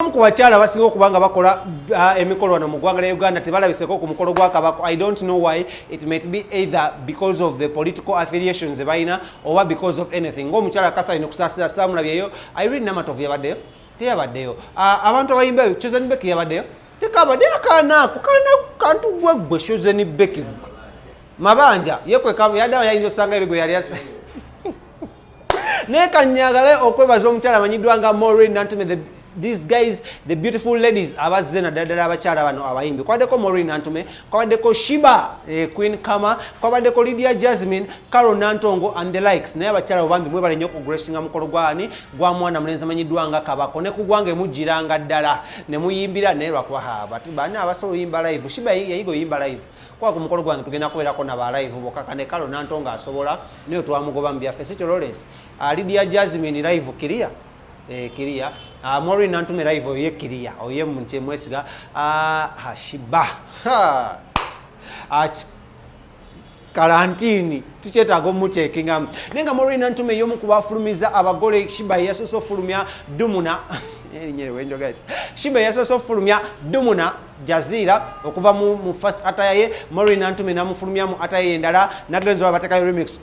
abamu ku bakyala basinga okubanga bakola emikolo wano mu ggwanga lya Uganda tebalabiseko ku mukolo gwa Kabaka. I don't know why. It might be either because of the political affiliations bayina oba because of anything. Ng'omukyala Catherine Kusaasira saamulabyeyo. Irene Namatovu yabaddeyo teyabaddeyo. Abantu abayimba Chosen Becky yabaddeyo tekabadde akaanaako kantu gwe Chosen Becky mabanja yekweka yaddawo yayinza osanga eri gwe yali nekanyagale okwebaza omukyala amanyiddwa nga Maureen Nantume. These guys, the beautiful ladies, abazze naddala abakyala bano abayimbi. Kwabaddeko Maureen Nantume, kwabaddeko Shiba, Queen Kama, kwabaddeko Lydia Jasmine, Carol Nantongo and the likes. Naye abakyala obambi mwebale nnyo okugracinga mukolo gwani gwa mwana mulenzi amanyiddwa nga Kabako. Ne ku gwange mujjiranga ddala ne muyimbira naye lwakuba bana abasobola oyimba live. Shiba yayiga oyimba live. Kwa ku mukolo gwange tugenda kubeerako naba live bokaka ne Carol Nantongo asobola naye twamugoba mu byaffe. Sikyo Lawrence. Lydia Jasmine live kiria. Kiria Maureen Nantume live oye kiria oye munche mwesiga Shiba karantini tukyetaaga omutekinga nenga Maureen Nantume yomu kubafulumiza abagole. Shiba yasoso fulumya Dumuna erinnyere wenjo guys. Shiba yasoso fulumya Dumuna Jazira okuva mu first ataye. Maureen Nantume namufulumya mu ataye endala nagenzo abatekayo remix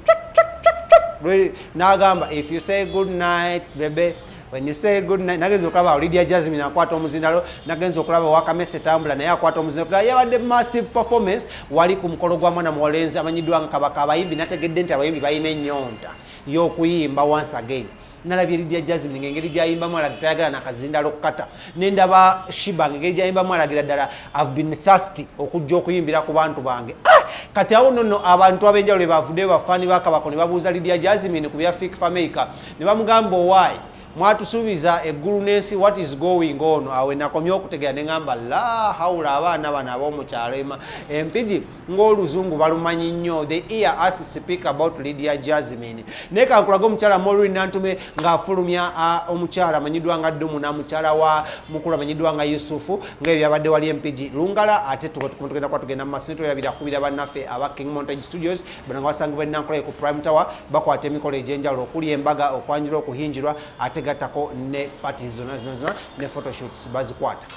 nagamba if you say good night baby. When you say good night, nagenzo okulaba Lydia Jasmine akwata omuzindalo, nagenzo okulaba Wakamese Tambula naye akwata omuzindalo. Yabadde massive performance wali ku mukolo gwa mwana mulenzi amanyiddwa nga Kabaka. Abayimbi nategedde nti abayimbi balina ennyonta y'okuyimba once again. Nalabye Lydia Jasmine ngengeri gyayimbamu alaga tayagala nakazindalo okukata. Nendaba Shiba ngengeri gyayimbamu alagira ddala I've been thirsty okujja okuyimbira ku bantu bange. Kati awo nno abantu ab'enjawulo bavuddeyo bafaani ba Kabaka ne babuuza Lydia Jasmine ku bya Fik Fameka ne bamugamba why mwatusuubiza eggulu n'ensi what is going on. Awe nakomye okutegera ne ngamba la hawula abaana bano ab'omukyalo empigi ng'oluzungu balumanyi nnyo. The ear has to speak about Lydia Jasmine. Naye kankulaga omukyala Maureen Nantume ng'afulumya omukyala amanyiddwa nga Dumuna, mukyala wa mukulu amanyiddwa nga Yusufu ng'ebyo byabadde wali empigi Lungala. Ate tugenda kuba tugenda mu maaso ne tweyabira kubira bannaffe aba King Montage Studios bano nga basangibwa ennankula ku Prime Tower bakwata emikolo egy'enjawulo okuli embaga okwanjula okuhinjirwa ate gatako ne parties zonna ne photoshoots bazikwata.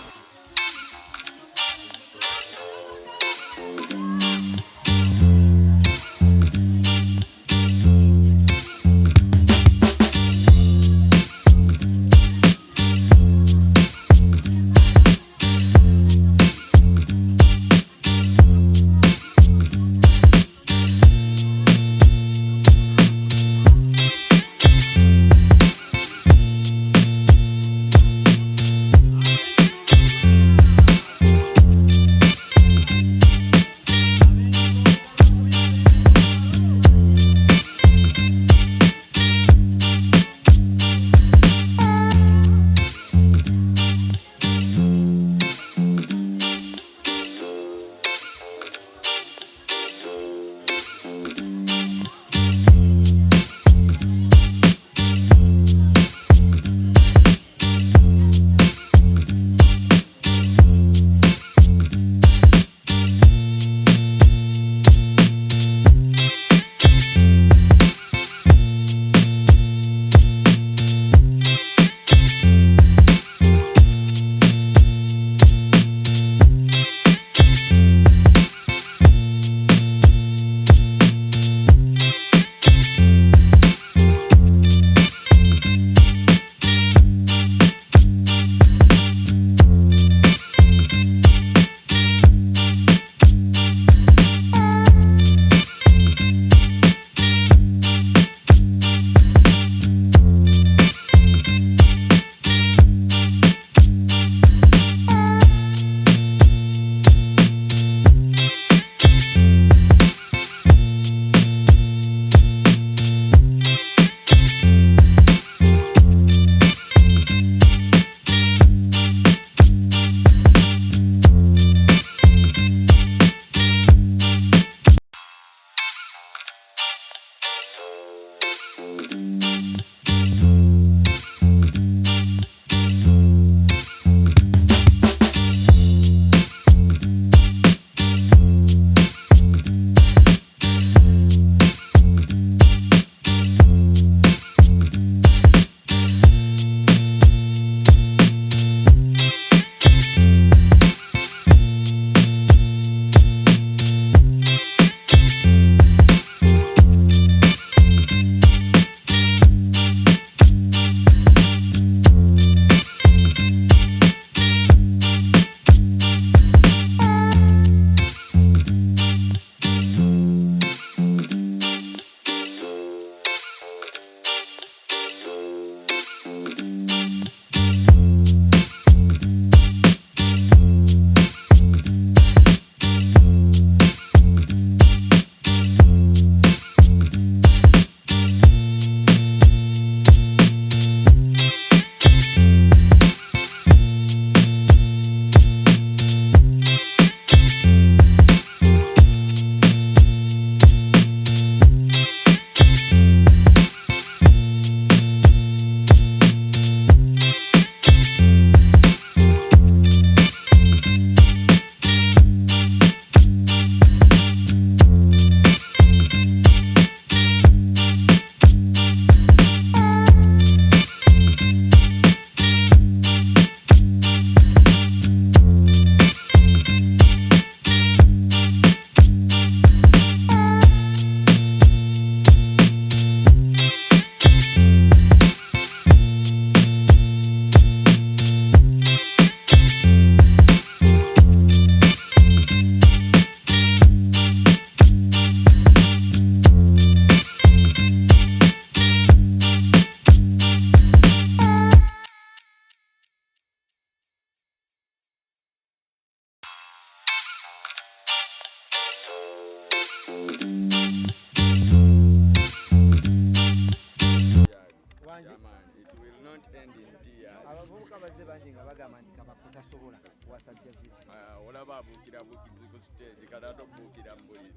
abakutasobola wasajja zi olaba abuukira buukizi ku stage kati ate obuukira mbuli